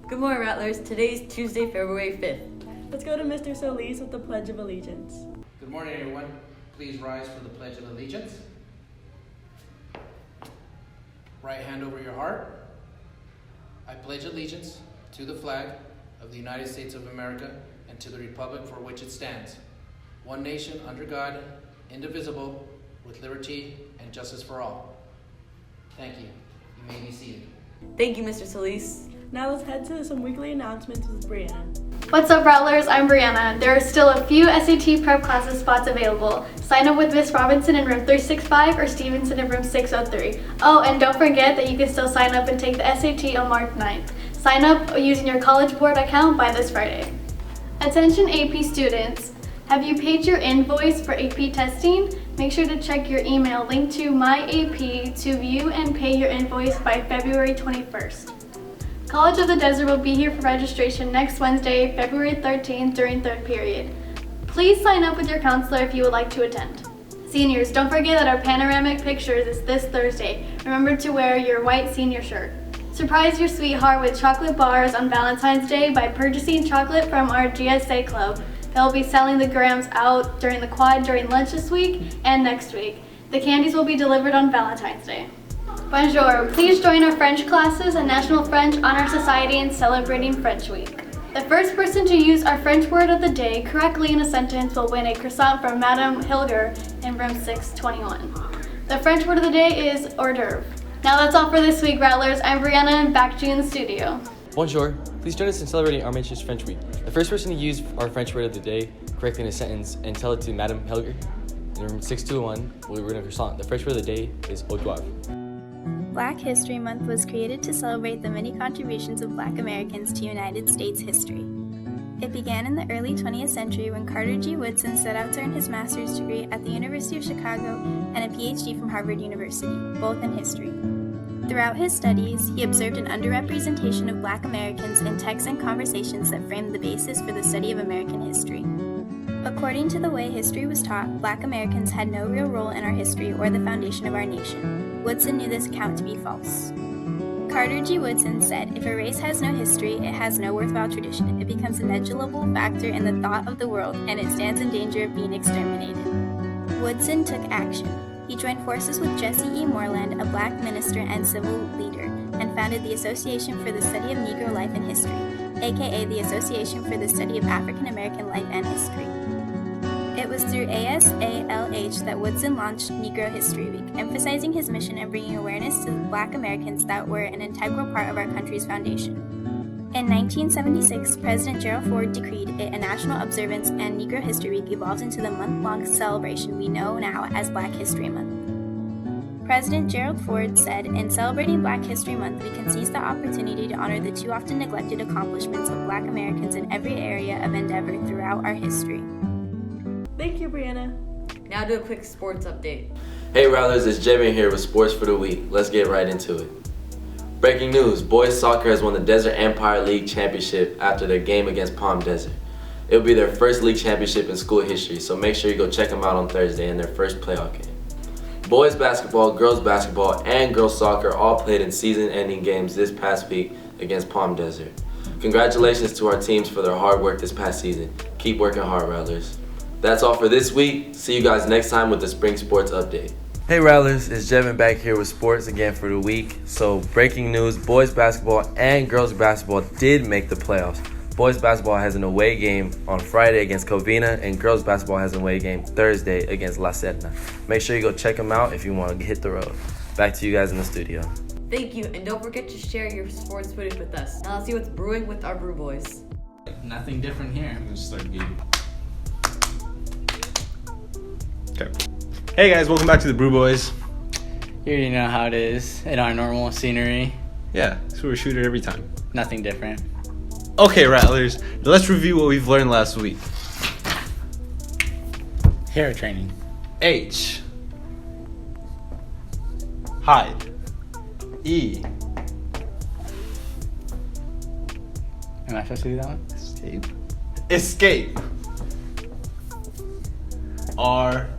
Good morning, Rattlers. Today's Tuesday, February 5th. Let's go to Mr. Solis with the Pledge of Allegiance. Good morning, everyone. Please rise for the Pledge of Allegiance. Right hand over your heart. I pledge allegiance to the flag of the United States of America and to the republic for which it stands, one nation under God, indivisible, with liberty and justice for all. Thank you. You may be seated. Thank you, Mr. Solis. Now let's head to some weekly announcements with Brianna. What's up, Rattlers? I'm Brianna. There are still a few SAT prep classes spots available. Sign up with Miss Robinson in room 365 or Stevenson in room 603. Oh, and don't forget that you can still sign up and take the SAT on March 9th. Sign up using your College Board account by this Friday. Attention AP students. Have you paid your invoice for AP testing? Make sure to check your email linked to My AP to view and pay your invoice by February 21st. College of the Desert will be here for registration next Wednesday, February 13th during third period. Please sign up with your counselor if you would like to attend. Seniors, don't forget that our panoramic pictures is this Thursday. Remember to wear your white senior shirt. Surprise your sweetheart with chocolate bars on Valentine's Day by purchasing chocolate from our GSA club. They'll be selling the grams out during the quad during lunch this week and next week. The candies will be delivered on Valentine's Day. Bonjour, please join our French classes at National French Honor Society in celebrating French Week. The first person to use our French word of the day correctly in a sentence will win a croissant from Madame Hilger in room 621. The French word of the day is hors d'oeuvre. Now that's all for this week, Rattlers. I'm Brianna and back to you in the studio. Bonjour, please join us in celebrating our Manchester's French Week. The first person to use our French word of the day correctly in a sentence and tell it to Madame Hilger in room 621 will win a croissant. The French word of the day is hors d'oeuvre. Black History Month was created to celebrate the many contributions of Black Americans to United States history. It began in the early 20th century when Carter G. Woodson set out to earn his master's degree at the University of Chicago and a PhD from Harvard University, both in history. Throughout his studies, he observed an underrepresentation of Black Americans in texts and conversations that framed the basis for the study of American history. According to the way history was taught, Black Americans had no real role in our history or the foundation of our nation. Woodson knew this account to be false. Carter G. Woodson said, if a race has no history, it has no worthwhile tradition. It becomes a negligible factor in the thought of the world, and it stands in danger of being exterminated. Woodson took action. He joined forces with Jesse E. Moreland, a Black minister and civil leader, and founded the Association for the Study of Negro Life and History, aka the Association for the Study of African American Life and History. It was through ASALH that Woodson launched Negro History Week, emphasizing his mission and bringing awareness to Black Americans that were an integral part of our country's foundation. In 1976, President Gerald Ford decreed it a national observance, and Negro History Week evolved into the month-long celebration we know now as Black History Month. President Gerald Ford said, in celebrating Black History Month, we can seize the opportunity to honor the too often neglected accomplishments of Black Americans in every area of endeavor throughout our history. Thank you, Brianna. Now do a quick sports update. Hey Rattlers, it's Jevin here with Sports for the Week. Let's get right into it. Breaking news, boys soccer has won the Desert Empire League Championship after their game against Palm Desert. It'll be their first league championship in school history, so make sure you go check them out on Thursday in their first playoff game. Boys basketball, girls basketball, and girls soccer all played in season-ending games this past week against Palm Desert. Congratulations to our teams for their hard work this past season. Keep working hard, Rattlers. That's all for this week. See you guys next time with the Spring Sports Update. Hey Rattlers, it's Jevin back here with sports again for the week. So breaking news, boys basketball and girls basketball did make the playoffs. Boys basketball has an away game on Friday against Covina, and girls basketball has an away game Thursday against La Serna. Make sure you go check them out if you want to hit the road. Back to you guys in the studio. Thank you, and don't forget to share your sports footage with us. Now let's see what's brewing with our Brew Boys. Nothing different here. I'm gonna start game. Okay. Hey guys, welcome back to the Brew Boys. You already know how it is in our normal scenery. Yeah, so we shoot it every time. Nothing different. Okay, Rattlers, now let's review what we've learned last week. Hair training. H. Hide. E. Am I supposed to do that one? Escape. Escape. R.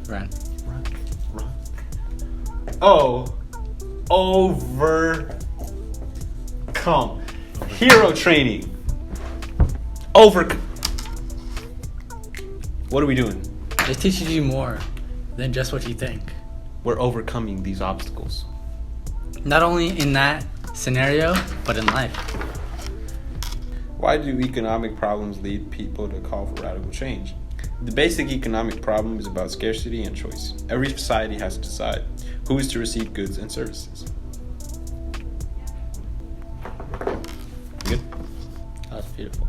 Run. O. Over. Calm. Hero training. What are we doing? It teaches you more than just what you think. We're overcoming these obstacles. Not only in that scenario, but in life. Why do economic problems lead people to call for radical change? The basic economic problem is about scarcity and choice. Every society has to decide who is to receive goods and services. Good? That's beautiful.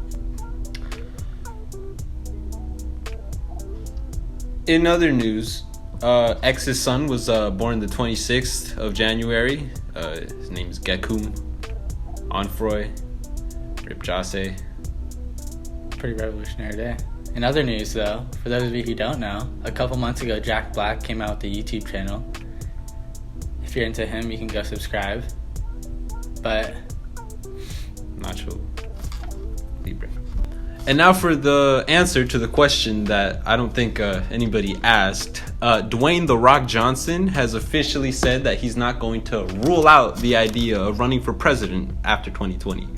In other news, X's son was born the 26th of January. His name is Gekum Onfroy Ripjase. Pretty revolutionary day. In other news, though, for those of you who don't know, a couple months ago, Jack Black came out with a YouTube channel. If you're into him, you can go subscribe. But Nacho Libre. And now for the answer to the question that I don't think anybody asked. Dwayne "The Rock" Johnson has officially said that he's not going to rule out the idea of running for president after 2020.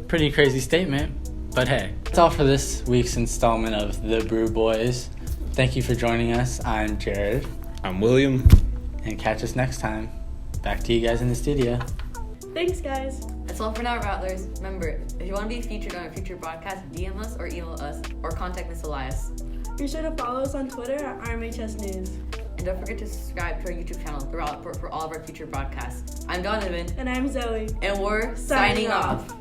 pretty crazy statement, but hey. That's all for this week's installment of The Brew Boys. Thank you for joining us. I'm Jared. I'm William. And catch us next time. Back to you guys in the studio. Thanks, guys. That's all for now, Rattlers. Remember, if you want to be featured on a future broadcast, DM us or email us or contact Miss Elias. Be sure to follow us on Twitter at RMHS News. And don't forget to subscribe to our YouTube channel, The Rattler Report, for all of our future broadcasts. I'm Donovan. And I'm Zoe. And we're signing off.